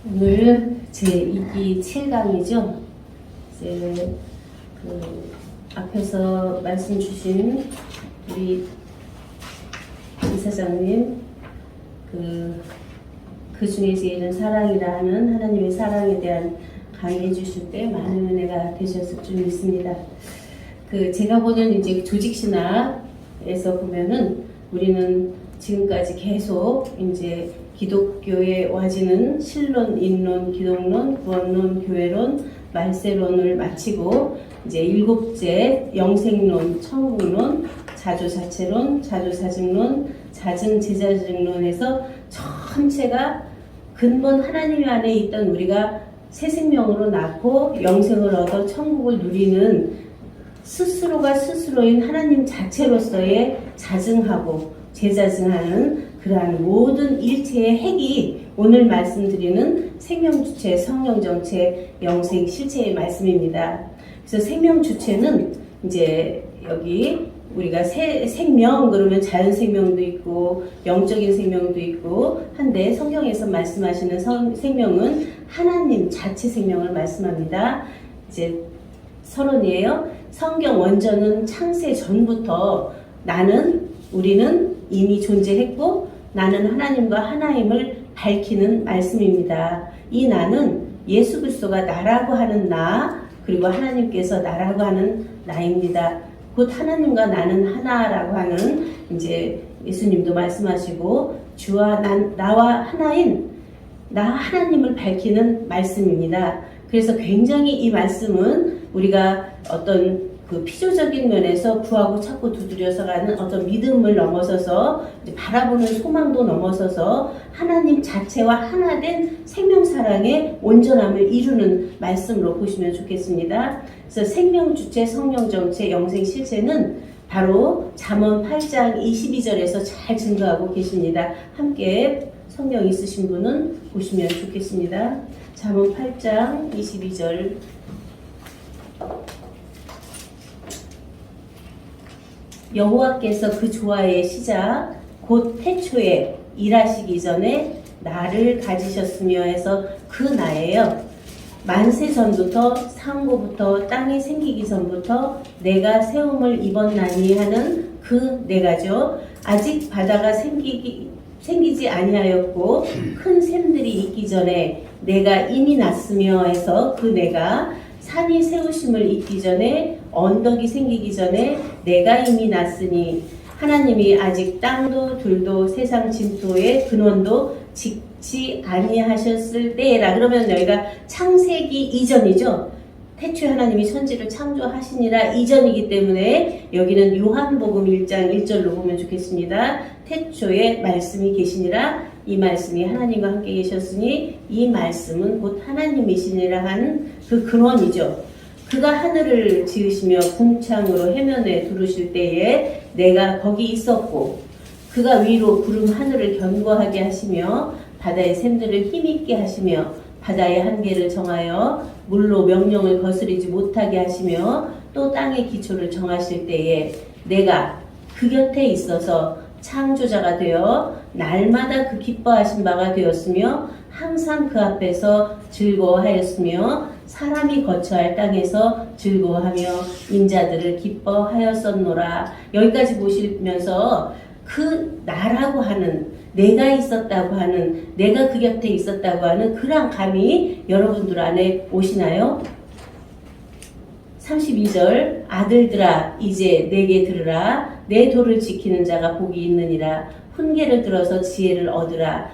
오늘 제2기 7강이죠. 이제 앞에서 말씀 주신 우리 이사장님 그 중에 제일은 사랑이라 하는 하나님의 사랑에 대한 강의해 주실 때 많은 은혜가 되셨을 줄 믿습니다. 제가 보는 이제 조직신학에서 보면은 우리는 지금까지 계속 이제 기독교에 와지는 신론, 인론, 기독론, 구원론, 교회론, 말세론을 마치고 이제 일곱째 영생론, 천국론, 자조자체론, 자조자증론, 자증제자증론에서 전체가 근본 하나님 안에 있던 우리가 새 생명으로 낳고 영생을 얻어 천국을 누리는 스스로가 스스로인 하나님 자체로서의 자증하고 재자증하는 그러한 모든 일체의 핵이 오늘 말씀드리는 생명주체, 성령정체, 영생실체의 말씀입니다. 그래서 생명주체는 이제 여기 우리가 생명 그러면 자연생명도 있고 영적인 생명도 있고 한데 성경에서 말씀하시는 생명은 하나님 자체 생명을 말씀합니다. 이제 서론이에요. 성경 원전은 창세 전부터 우리는 이미 존재했고 나는 하나님과 하나임을 밝히는 말씀입니다. 이 나는 예수 그리스도가 나라고 하는 나 그리고 하나님께서 나라고 하는 나입니다. 곧 하나님과 나는 하나라고 하는 이제 예수님도 말씀하시고 주와 나와 하나인 나 하나님을 밝히는 말씀입니다. 그래서 굉장히 이 말씀은 우리가 어떤 피조적인 면에서 구하고 찾고 두드려서 가는 어떤 믿음을 넘어서서 바라보는 소망도 넘어서서 하나님 자체와 하나된 생명사랑의 온전함을 이루는 말씀으로 보시면 좋겠습니다. 그래서 생명주체, 성령정체, 영생실체는 바로 잠언 8장 22절에서 잘 증거하고 계십니다. 함께 성경 있으신 분은 보시면 좋겠습니다. 잠언 8장 22절 여호와께서 그 조화의 시작 곧 태초에 일하시기 전에 나를 가지셨으며 해서 그 나예요. 만세 전부터 상고부터 땅이 생기기 전부터 내가 세움을 입었나니 하는 그 내가죠. 아직 바다가 생기지 아니하였고 큰 샘들이 있기 전에 내가 이미 났으며 해서 그 내가 산이 세우심을 입기 전에 언덕이 생기기 전에 내가 이미 났으니 하나님이 아직 땅도 들도 세상 진토의 근원도 짓지 아니하셨을 때라. 그러면 여기가 창세기 이전이죠. 태초에 하나님이 천지를 창조하시니라 이전이기 때문에 여기는 요한복음 1장 1절로 보면 좋겠습니다. 태초에 말씀이 계시니라 이 말씀이 하나님과 함께 계셨으니 이 말씀은 곧 하나님이시니라 하는 그 근원이죠. 그가 하늘을 지으시며 궁창으로 해면에 두르실 때에 내가 거기 있었고 그가 위로 구름 하늘을 견고하게 하시며 바다의 샘들을 힘있게 하시며 바다의 한계를 정하여 물로 명령을 거스르지 못하게 하시며 또 땅의 기초를 정하실 때에 내가 그 곁에 있어서 창조자가 되어 날마다 그 기뻐하신 바가 되었으며 항상 그 앞에서 즐거워하였으며 사람이 거처할 땅에서 즐거워하며 인자들을 기뻐하였었노라. 여기까지 보시면서 그 나라고 하는 내가 있었다고 하는 내가 그 곁에 있었다고 하는 그런 감이 여러분들 안에 오시나요? 32절 아들들아 이제 내게 들으라 내 도를 지키는 자가 복이 있느니라 훈계를 들어서 지혜를 얻으라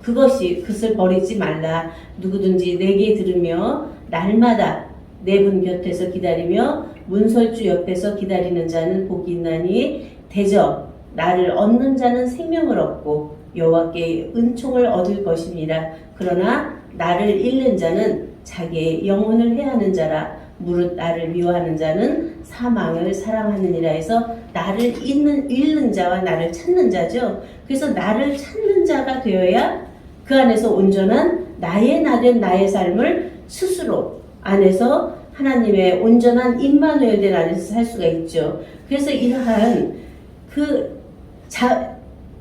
그것을 버리지 말라 누구든지 내게 들으며 날마다 내 문 곁에서 기다리며 문설주 옆에서 기다리는 자는 복이 있나니 대저 나를 얻는 자는 생명을 얻고 여호와께 은총을 얻을 것입니다. 그러나 나를 잃는 자는 자기의 영혼을 해하는 자라 무릇 나를 미워하는 자는 사망을 사랑하느니라 해서 나를 잃는 자와 나를 찾는 자죠. 그래서 나를 찾는 자가 되어야 그 안에서 온전한 나의 나된 나의 삶을 스스로 안에서 하나님의 온전한 임마누엘 안에서 살 수가 있죠. 그래서 이러한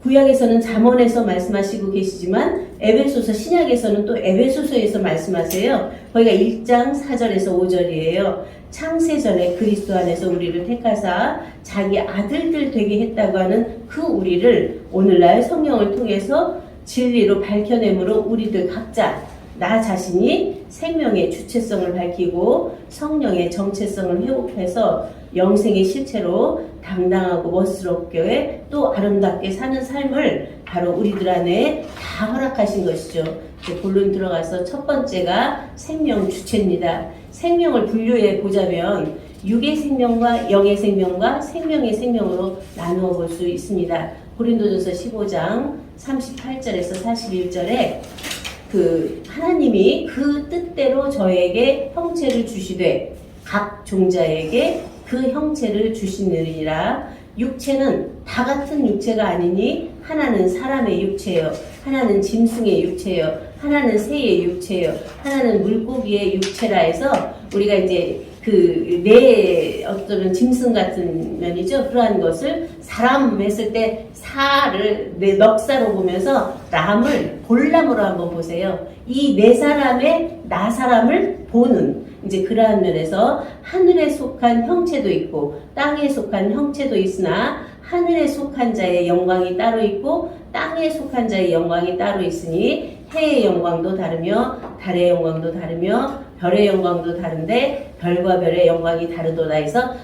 구약에서는 잠언에서 말씀하시고 계시지만 에베소서 신약에서는 또 에베소서에서 말씀하세요. 거기가 1장 4절에서 5절이에요. 창세전에 그리스도 안에서 우리를 택하사 자기 아들들 되게 했다고 하는 그 우리를 오늘날 성령을 통해서 진리로 밝혀내므로 우리들 각자 나 자신이 생명의 주체성을 밝히고 성령의 정체성을 회복해서 영생의 실체로 당당하고 멋스럽게 또 아름답게 사는 삶을 바로 우리들 안에 다 허락하신 것이죠. 본론 들어가서 첫 번째가 생명 주체입니다. 생명을 분류해 보자면 육의 생명과 영의 생명과 생명의 생명으로 나누어 볼 수 있습니다. 고린도전서 15장 38절에서 41절에 하나님이 그 뜻대로 저에게 형체를 주시되 각 종자에게 그 형체를 주시느니라. 육체는 다 같은 육체가 아니니 하나는 사람의 육체요, 하나는 짐승의 육체요, 하나는 새의 육체요, 하나는 물고기의 육체라 해서 우리가 이제 내 어떤 짐승 같은 면이죠. 그러한 것을 사람 했을 때 사를 내 넉사로 보면서 람을 볼람으로 한번 보세요. 이 네 사람의 나 사람을 보는 이제 그러한 면에서 하늘에 속한 형체도 있고 땅에 속한 형체도 있으나 하늘에 속한 자의 영광이 따로 있고 땅에 속한 자의 영광이 따로 있으니 해의 영광도 다르며 달의 영광도 다르며 별의 영광도 다른데 별과 별의 영광이 다르도다 해서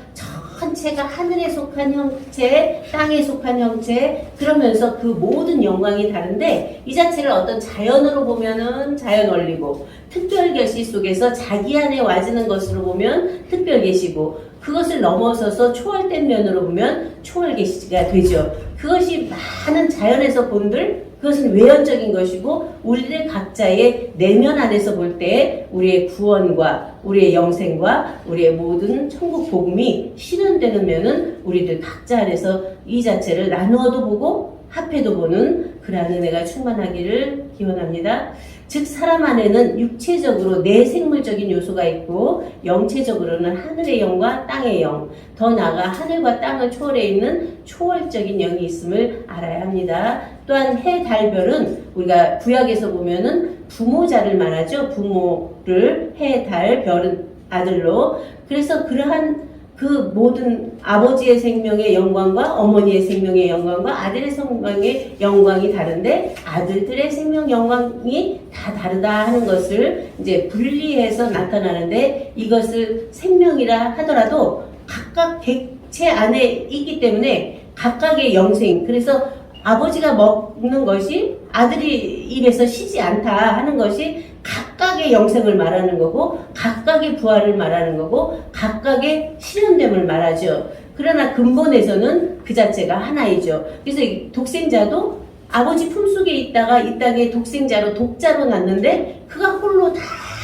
전체가 하늘에 속한 형체, 땅에 속한 형체 그러면서 그 모든 영광이 다른데 이 자체를 어떤 자연으로 보면은 자연 원리고 특별 계시 속에서 자기 안에 와지는 것으로 보면 특별 계시고 그것을 넘어서서 초월된 면으로 보면 초월 계시가 되죠. 그것이 많은 자연에서 본들 그것은 외연적인 것이고 우리들 각자의 내면 안에서 볼 때 우리의 구원과 우리의 영생과 우리의 모든 천국 복음이 실현되는 면은 우리들 각자 안에서 이 자체를 나누어도 보고 합해도 보는 그러한 은혜가 충만하기를 기원합니다. 즉 사람 안에는 육체적으로 내생물적인 요소가 있고 영체적으로는 하늘의 영과 땅의 영, 더 나아가 하늘과 땅을 초월해 있는 초월적인 영이 있음을 알아야 합니다. 또한 해, 달, 별은 우리가 구약에서 보면은 부모자를 말하죠. 부모를 해, 달, 별은 아들로. 그래서 그러한 그 모든 아버지의 생명의 영광과 어머니의 생명의 영광과 아들의 생명의 영광이 다른데 아들들의 생명 영광이 다 다르다 하는 것을 이제 분리해서 나타나는데 이것을 생명이라 하더라도 각각 객체 안에 있기 때문에 각각의 영생 그래서 아버지가 먹는 것이 아들이 입에서 쉬지 않다 하는 것이 각각의 영생을 말하는 거고 각각의 부활을 말하는 거고 각각의 실현됨을 말하죠. 그러나 근본에서는 그 자체가 하나이죠. 그래서 독생자도 아버지 품속에 있다가 이 땅에 독생자로 독자로 났는데 그가 홀로 다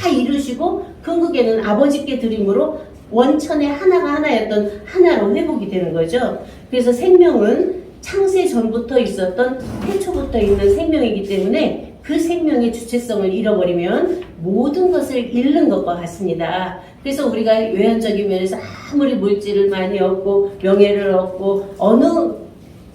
이루시고 궁극에는 아버지께 드림으로 원천의 하나가 하나였던 하나로 회복이 되는 거죠. 그래서 생명은 창세 전부터 있었던 태초부터 있는 생명이기 때문에 그 생명의 주체성을 잃어버리면 모든 것을 잃는 것과 같습니다. 그래서 우리가 외연적인 면에서 아무리 물질을 많이 얻고 명예를 얻고 어느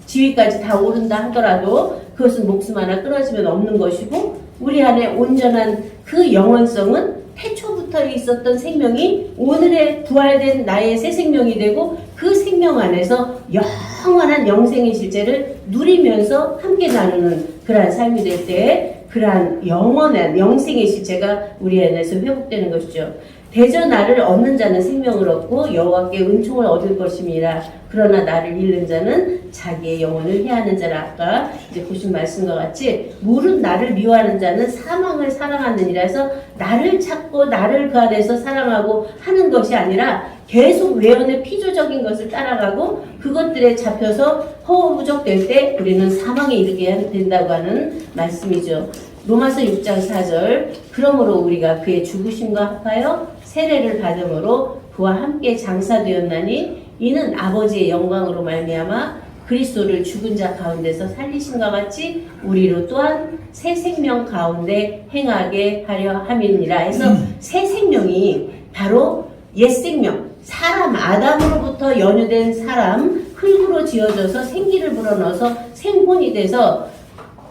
지위까지 다 오른다 하더라도 그것은 목숨 하나 끊어지면 없는 것이고 우리 안에 온전한 그 영원성은 태초부터 있었던 생명이 오늘의 부활된 나의 새 생명이 되고 그 생명 안에서 영원한 영생의 실제를 누리면서 함께 나누는 그러한 삶이 될 때 그러한 영원한 영생의 실체가 우리 안에서 회복되는 것이죠. 대저 나를 얻는 자는 생명을 얻고 여호와께 은총을 얻을 것임이라. 그러나 나를 잃는 자는 자기의 영혼을 해하는 자라. 아까 이제 보신 말씀과 같이 물은 나를 미워하는 자는 사망을 사랑하느니라 해서 나를 찾고 나를 그 안에서 사랑하고 하는 것이 아니라 계속 외연의 피조적인 것을 따라가고 그것들에 잡혀서 허우부족될 때 우리는 사망에 이르게 된다고 하는 말씀이죠. 로마서 6장 4절 그러므로 우리가 그의 죽으심과 합하여 세례를 받음으로 그와 함께 장사되었나니 이는 아버지의 영광으로 말미암아 그리스도를 죽은 자 가운데서 살리심과 같이 우리로 또한 새 생명 가운데 행하게 하려 함이니라 해서 새 생명이 바로 옛 생명 사람 아담으로부터 연유된 사람 흙으로 지어져서 생기를 불어넣어서 생혼이 돼서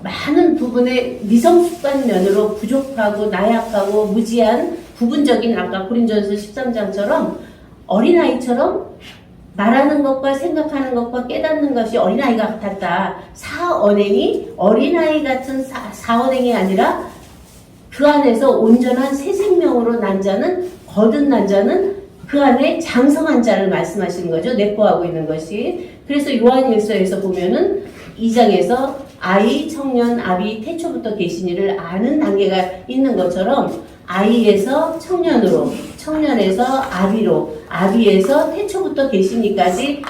많은 부분에 미성숙한 면으로 부족하고 나약하고 무지한 부분적인 아까 고린도전서 13장처럼 어린아이처럼 말하는 것과 생각하는 것과 깨닫는 것이 어린아이가 같았다. 사언행이 어린아이 같은 사언행이 아니라 그 안에서 온전한 새 생명으로 난 자는 거듭난 자는 그 안에 장성한 자를 말씀하시는 거죠. 내포하고 있는 것이. 그래서 요한일서에서 보면은 2장에서 아이, 청년, 아비, 태초부터 계신 이를 아는 단계가 있는 것처럼 아이에서 청년으로, 청년에서 아비로, 아비에서 태초부터 계시니까지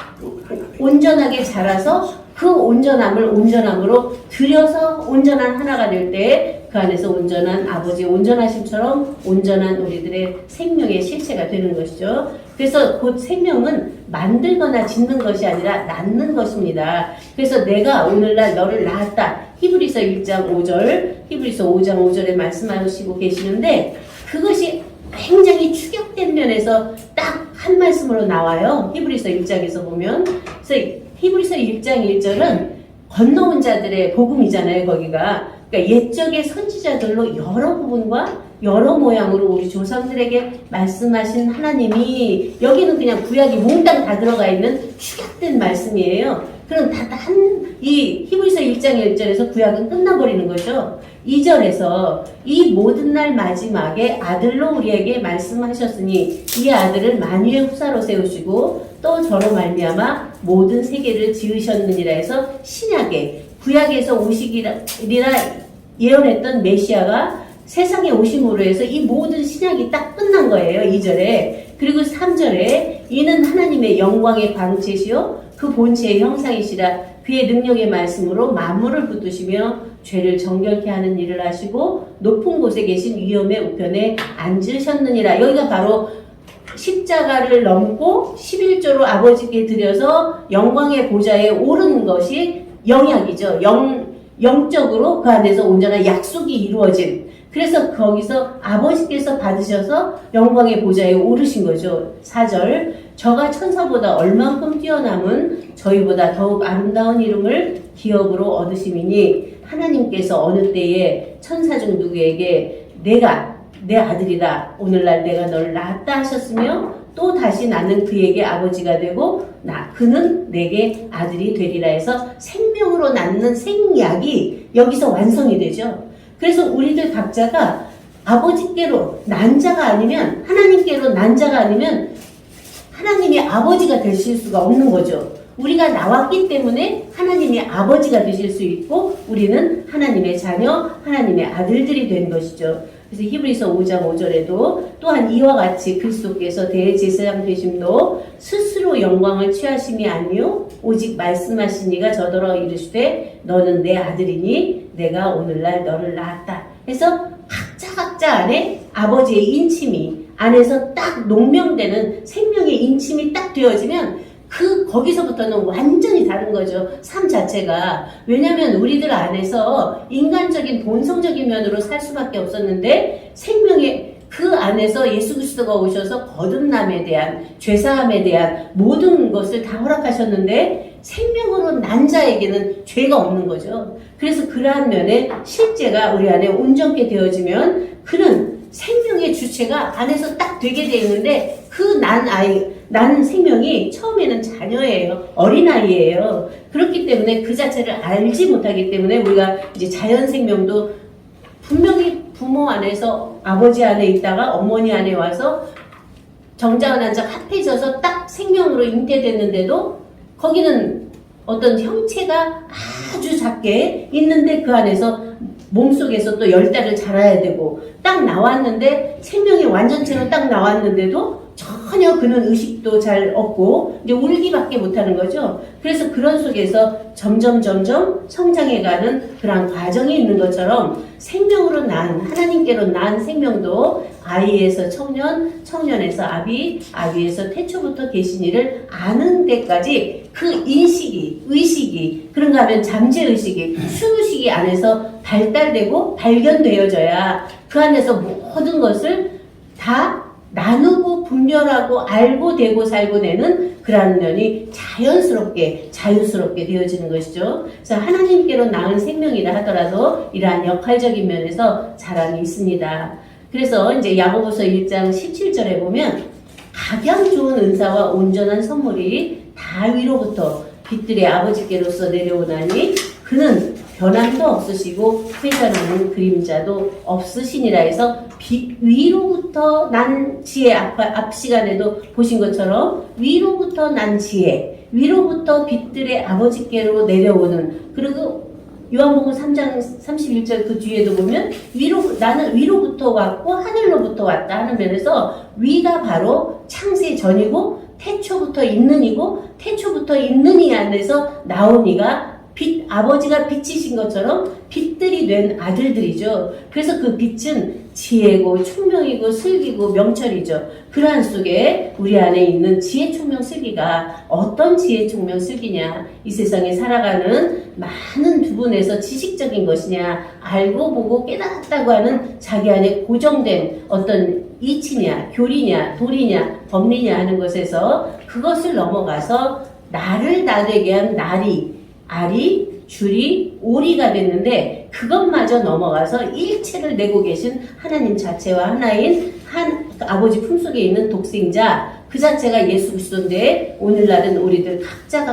온전하게 자라서 그 온전함으로 들여서 온전한 하나가 될 때 그 안에서 온전한 아버지의 온전하심처럼 온전한 우리들의 생명의 실체가 되는 것이죠. 그래서 곧 생명은 만들거나 짓는 것이 아니라 낳는 것입니다. 그래서 내가 오늘날 너를 낳았다. 히브리서 1장 5절, 히브리서 5장 5절에 말씀하시고 계시는데 그것이 굉장히 축약된 면에서 딱 한 말씀으로 나와요. 히브리서 1장에서 보면. 그래서 히브리서 1장 1절은 건너온 자들의 복음이잖아요. 거기가. 그러니까 옛적의 선지자들로 여러 부분과 여러 모양으로 우리 조상들에게 말씀하신 하나님이 여기는 그냥 구약이 몽땅 다 들어가 있는 축약된 말씀이에요. 그럼 이 히브리서 1장 1절에서 구약은 끝나버리는 거죠. 2절에서 이 모든 날 마지막에 아들로 우리에게 말씀하셨으니 이 아들을 만유의 후사로 세우시고 또 저로 말미암아 모든 세계를 지으셨느니라 해서 신약에 구약에서 오시리라 예언했던 메시아가 세상에 오심으로 해서 이 모든 신약이 딱 끝난 거예요. 2절에. 그리고 3절에 이는 하나님의 영광의 광채시요 그 본체의 형상이시라 그의 능력의 말씀으로 만물을 붙드시며 죄를 정결케 하는 일을 하시고 높은 곳에 계신 위엄의 우편에 앉으셨느니라. 여기가 바로 십자가를 넘고 11조로 아버지께 드려서 영광의 보좌에 오른 것이 영약이죠. 영적으로 그 안에서 온전한 약속이 이루어진. 그래서 거기서 아버지께서 받으셔서 영광의 보좌에 오르신 거죠. 4절 저가 천사보다 얼만큼 뛰어남은 저희보다 더욱 아름다운 이름을 기업으로 얻으심이니 하나님께서 어느 때에 천사 중 누구에게 내가 내 아들이다 오늘날 내가 너를 낳았다 하셨으며 또 다시 나는 그에게 아버지가 되고 그는 내게 아들이 되리라 해서 생명으로 낳는 생약이 여기서 완성이 되죠. 그래서 우리들 각자가 아버지께로 난 자가 아니면 하나님께로 난 자가 아니면 하나님이 아버지가 되실 수가 없는 거죠. 우리가 나왔기 때문에 하나님이 아버지가 되실 수 있고 우리는 하나님의 자녀, 하나님의 아들들이 된 것이죠. 그래서 히브리서 5장 5절에도 또한 이와 같이 그리스도께서 대제사장 되심도 스스로 영광을 취하심이 아니요 오직 말씀하신 이가 저더러 이르시되 너는 내 아들이니 내가 오늘날 너를 낳았다. 그래서 각자 안에 아버지의 인침이 안에서 딱 농명되는 생명의 인침이 딱 되어지면 거기서부터는 완전히 다른 거죠. 삶 자체가. 왜냐하면 우리들 안에서 인간적인 본성적인 면으로 살 수밖에 없었는데 생명의 그 안에서 예수 그리스도가 오셔서 거듭남에 대한 죄사함에 대한 모든 것을 다 허락하셨는데 생명으로 난 자에게는 죄가 없는 거죠. 그래서 그러한 면에 실제가 우리 안에 온전케 되어지면 그는 생명의 주체가 안에서 딱 되게 돼 있는데 그 난 생명이 처음에는 자녀예요. 어린아이예요. 그렇기 때문에 그 자체를 알지 못하기 때문에 우리가 이제 자연 생명도 분명히 부모 안에서 아버지 안에 있다가 어머니 안에 와서 정자와 난자가 합해져서 딱 생명으로 잉태됐는데도 거기는 어떤 형체가 아주 작게 있는데 그 안에서 몸속에서 또 10달을 자라야 되고 딱 나왔는데 생명이 완전체로 딱 나왔는데도 전혀 그는 의식도 잘 없고 이제 울기밖에 못하는 거죠. 그래서 그런 속에서 점점 성장해가는 그런 과정이 있는 것처럼 생명으로 난 하나님께로 난 생명도 아이에서 청년, 청년에서 아비, 아비에서 태초부터 계신 이를 아는 데까지 그 인식이, 의식이 그런가 하면 잠재의식이, 수의식이 안에서 발달되고 발견되어져야 그 안에서 모든 것을 다 나누고 분별하고 알고 되고 살고 되는 그러한 면이 자연스럽게 자유스럽게 되어지는 것이죠. 그래서 하나님께로 낳은 생명이라 하더라도 이러한 역할적인 면에서 자랑이 있습니다. 그래서 이제 야고보서 1장 17절에 보면 각양 좋은 은사와 온전한 선물이 다 위로부터 빛들의 아버지께로서 내려오나니 그는 변함도 없으시고 회전하는 그림자도 없으시니라 해서 빛 위로부터 난 지혜, 앞 시간에도 보신 것처럼 위로부터 난 지혜, 위로부터 빛들의 아버지께로 내려오는, 그리고 요한복음 3장 31절 그 뒤에도 보면 나는 위로부터 왔고 하늘로부터 왔다 하는 면에서 위가 바로 창세 전이고 태초부터 있는 이고 태초부터 있는 이 안에서 나온 이가 아버지가 빛이신 것처럼 빛들이 된 아들들이죠. 그래서 그 빛은 지혜고 총명이고 슬기고 명철이죠. 그러한 속에 우리 안에 있는 지혜 총명 슬기가 어떤 지혜 총명 슬기냐, 이 세상에 살아가는 많은 부분에서 지식적인 것이냐, 알고 보고 깨닫다고 하는 자기 안에 고정된 어떤 이치냐, 교리냐, 도리냐, 법리냐 하는 것에서 그것을 넘어가서 나를 나되게 한 나리, 아리, 주리, 오리가 됐는데 그것마저 넘어가서 일체를 내고 계신 하나님 자체와 하나인 한 아버지 품속에 있는 독생자, 그 자체가 예수 그리스도인데 오늘날은 우리들 각자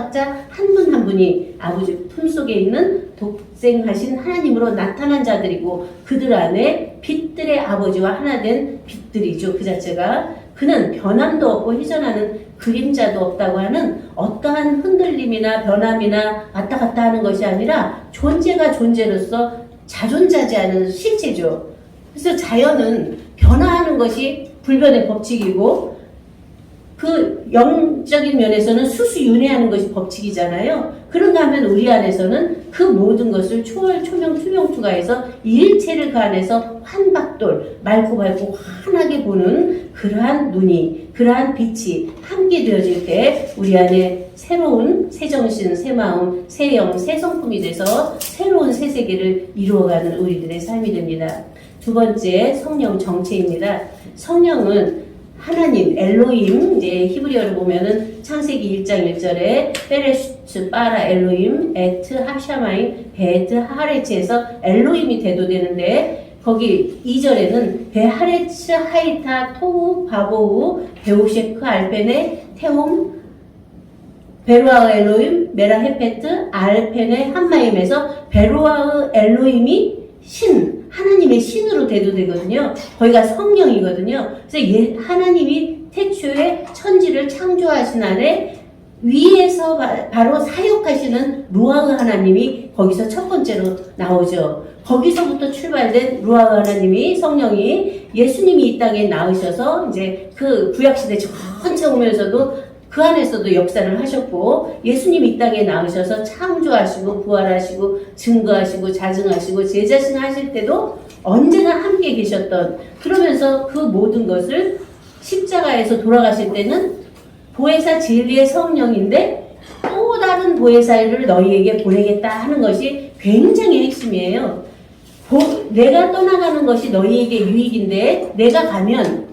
한 분 한 분이 아버지 품속에 있는 독생하신 하나님으로 나타난 자들이고 그들 안에 빛들의 아버지와 하나된 빛들이죠. 그 자체가 그는 변함도 없고 희전하는 그림자도 없다고 하는 어떠한 흔들림이나 변함이나 왔다 갔다 하는 것이 아니라 존재가 존재로서 자존자재하는 실체죠. 그래서 자연은 변화하는 것이 불변의 법칙이고 그 영적인 면에서는 수수윤회하는 것이 법칙이잖아요. 그런가 하면 우리 안에서는 그 모든 것을 초월, 초명, 투명투가해서 일체를 그 안에서 환박돌, 맑고 밝고 환하게 보는 그러한 눈이, 그러한 빛이 함께 되어질 때 우리 안에 새로운 새 정신, 새 마음, 새 영, 새 성품이 돼서 새로운 새 세계를 이루어가는 우리들의 삶이 됩니다. 두 번째, 성령 정체입니다. 성령은 하나님, 엘로힘, 이제 히브리어를 보면은 창세기 1장 1절에 페레슈츠 파라 엘로힘 에트 하샤마임 베트 하레츠에서 엘로힘이 대도되는데 거기 2절에는 베하레츠 하이타 토우 바보우 베오셰크 알펜의 태움 베루아흐 엘로힘 메라 헤페트 알펜의 한마임에서 베루아흐 엘로힘이 신, 하나님의 신으로 대도되거든요. 거기가 성령이거든요. 그래서 하나님이 태초에 천지를 창조하신 안에 위에서 바로 사역하시는 루아흐 하나님이 거기서 첫 번째로 나오죠. 거기서부터 출발된 루아흐 하나님이, 성령이 예수님이 이 땅에 나으셔서 이제 그 구약시대 전체 오면서도 그 안에서도 역사를 하셨고 예수님이 이 땅에 나으셔서 창조하시고 부활하시고 증거하시고 자증하시고 제자신 하실 때도 언제나 함께 계셨던, 그러면서 그 모든 것을 십자가에서 돌아가실 때는 보혜사 진리의 성령인데 또 다른 보혜사를 너희에게 보내겠다 하는 것이 굉장히 핵심이에요. 내가 떠나가는 것이 너희에게 유익인데 내가 가면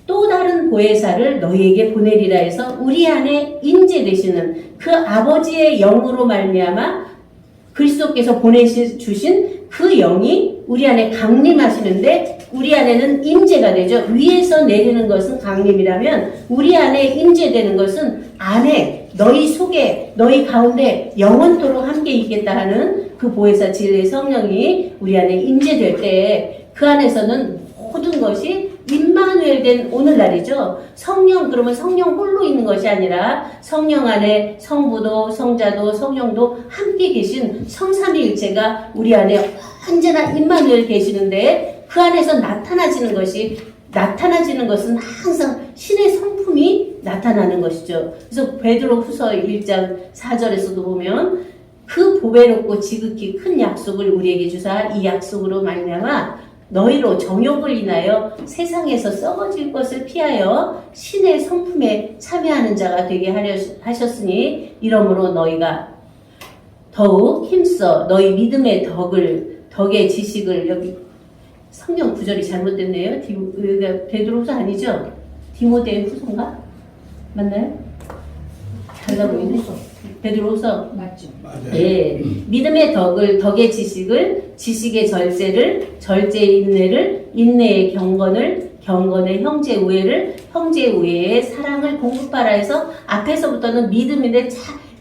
또 다른 보혜사를 너희에게 보내리라 해서 우리 안에 임재되시는 그 아버지의 영으로 말미암아 그리스도께서 보내주신 그 영이 우리 안에 강림하시는데 우리 안에는 임재가 되죠. 위에서 내리는 것은 강림이라면 우리 안에 임재되는 것은 안에 너희 속에 너희 가운데 영원토록 함께 있겠다 하는 그 보혜사 진리의 성령이 우리 안에 임재될 때 그 안에서는 모든 것이 임마누엘 된 오늘날이죠. 성령, 그러면 성령 홀로 있는 것이 아니라 성령 안에 성부도 성자도 성령도 함께 계신 성삼위일체가 우리 안에 언제나 임마누엘 계시는데 그 안에서 나타나지는 것은 항상 신의 성품이 나타나는 것이죠. 그래서 베드로 후서 1장 4절에서도 보면 그 보배롭고 지극히 큰 약속을 우리에게 주사 이 약속으로 말미암아 너희로 정욕을 인하여 세상에서 썩어질 것을 피하여 신의 성품에 참여하는 자가 되게 하려 하셨으니 이러므로 너희가 더욱 힘써 너희 믿음의 덕의 지식을 여기 성경 구절이 잘못됐네요. 베드로후서 아니죠? 디모데 후서인가? 맞나요? 달라 보이네. 베드로후서 맞죠? 맞아요. 예, 믿음의 덕의 지식을, 지식의 절제를, 절제의 인내를, 인내의 경건을, 경건의 형제 우애를, 형제 우애의 사랑을 공급하라 해서 앞에서부터는 믿음인데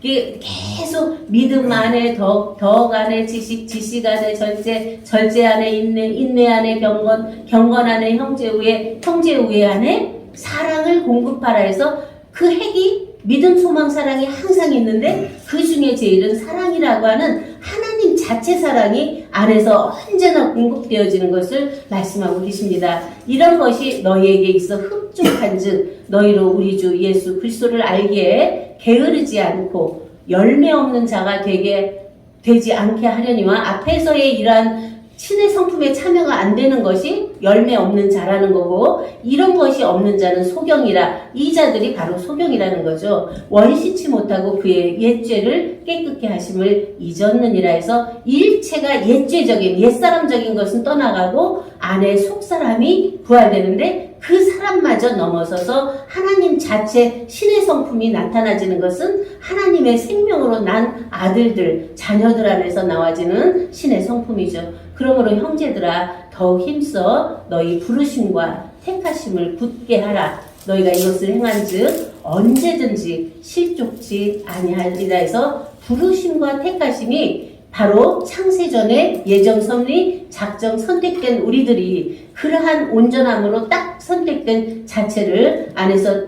이게 계속 믿음 안에 덕 안에 지식, 지식 안에 절제, 절제 안에 인내, 인내 안에 경건, 경건 안에 형제 우애, 형제 우애 안에 사랑을 공급하라 해서 그 핵이 믿음, 소망, 사랑이 항상 있는데 그 중에 제일은 사랑이라고 하는 하나님 자체 사랑이 안에서 언제나 공급되어지는 것을 말씀하고 계십니다. 이런 것이 너희에게 있어 흡족한즉 너희로 우리 주 예수 그리스도를 알기에 게으르지 않고 열매 없는 자가 되지 않게 하려니와 앞에서의 이러한 신의 성품에 참여가 안 되는 것이 열매 없는 자라는 거고 이런 것이 없는 자는 소경이라 이 자들이 바로 소경이라는 거죠. 원시치 못하고 그의 옛죄를 깨끗게 하심을 잊었느니라 해서 일체가 옛죄적인 옛사람적인 것은 떠나가고 안에 속사람이 부활되는데 그 사람마저 넘어서서 하나님 자체 신의 성품이 나타나지는 것은 하나님의 생명으로 난 아들들 자녀들 안에서 나와지는 신의 성품이죠. 그러므로 형제들아 더욱 힘써 너희 부르심과 택하심을 굳게 하라. 너희가 이것을 행한즉 언제든지 실족지 아니하리라 해서 부르심과 택하심이 바로 창세전에 예정 섭리 작정 선택된 우리들이 그러한 온전함으로 딱 선택된 자체를 안에서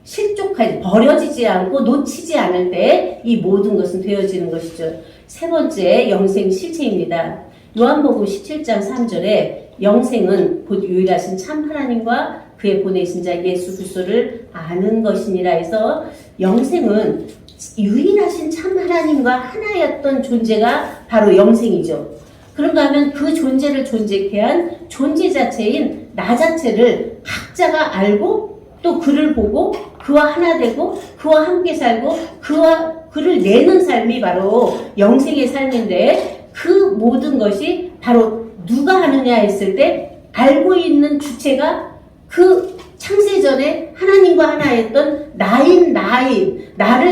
실족하지 버려지지 않고 놓치지 않을 때 이 모든 것은 되어지는 것이죠. 세 번째 영생 실체입니다. 요한복음 17장 3절에 영생은 곧 유일하신 참 하나님과 그의 보내신 자 예수 그리스도를 아는 것이니라 해서 영생은 유일하신 참 하나님과 하나였던 존재가 바로 영생이죠. 그런가 하면 그 존재를 존재케 한 존재 자체인 나 자체를 각자가 알고 또 그를 보고 그와 하나 되고 그와 함께 살고 그를 내는 삶이 바로 영생의 삶인데 그 모든 것이 바로 누가 하느냐 했을 때 알고 있는 주체가 그 창세전에 하나님과 하나였던 나를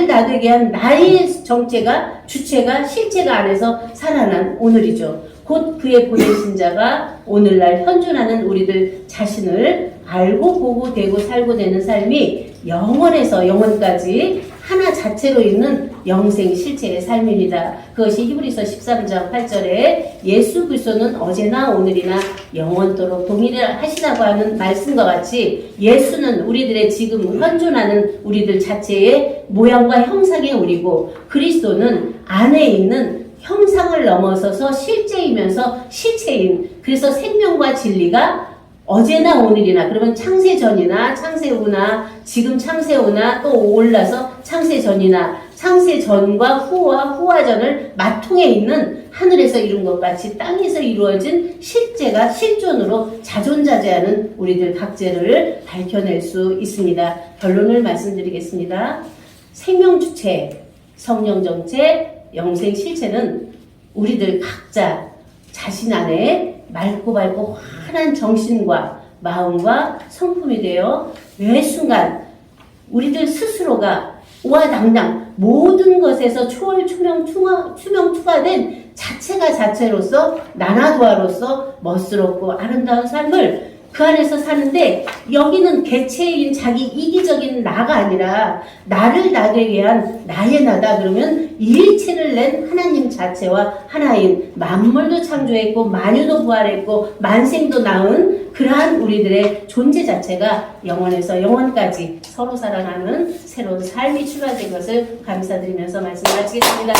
나되게 한 나의 정체가 주체가 실체가 안에서 살아난 오늘이죠. 곧 그의 보내신 자가 오늘날 현존하는 우리들 자신을 알고 보고 되고 살고 되는 삶이 영원에서 영원까지 하나 자체로 있는 영생 실체의 삶입니다. 그것이 히브리서 13장 8절에 예수 그리스도는 어제나 오늘이나 영원토록 동일하시다고 하는 말씀과 같이 예수는 우리들의 지금 현존하는 우리들 자체의 모양과 형상의 우리고 그리스도는 안에 있는 형상을 넘어서서 실제이면서 실체인 그래서 생명과 진리가 어제나 오늘이나 그러면 창세전이나 창세후나 지금 창세후나 또 올라서 창세전이나 창세전과 후와 후화전을 마통해 있는 하늘에서 이룬 것 같이 땅에서 이루어진 실제가 실존으로 자존자재하는 우리들 각재를 밝혀낼 수 있습니다. 결론을 말씀드리겠습니다. 생명주체, 성령정체, 영생실체는 우리들 각자 자신 안에 맑고 밝고 환한 정신과 마음과 성품이 되어 매 순간 우리들 스스로가 우아당당 모든 것에서 추명투가된 자체가 자체로서 나나도아로서 멋스럽고 아름다운 삶을 그 안에서 사는데 여기는 개체인 자기 이기적인 나가 아니라 나를 나되게 위한 나의 나다 그러면 일체를 낸 하나님 자체와 하나인 만물도 창조했고 만유도 부활했고 만생도 낳은 그러한 우리들의 존재 자체가 영원에서 영원까지 서로 사랑하는 새로운 삶이 출발된 것을 감사드리면서 말씀 마치겠습니다.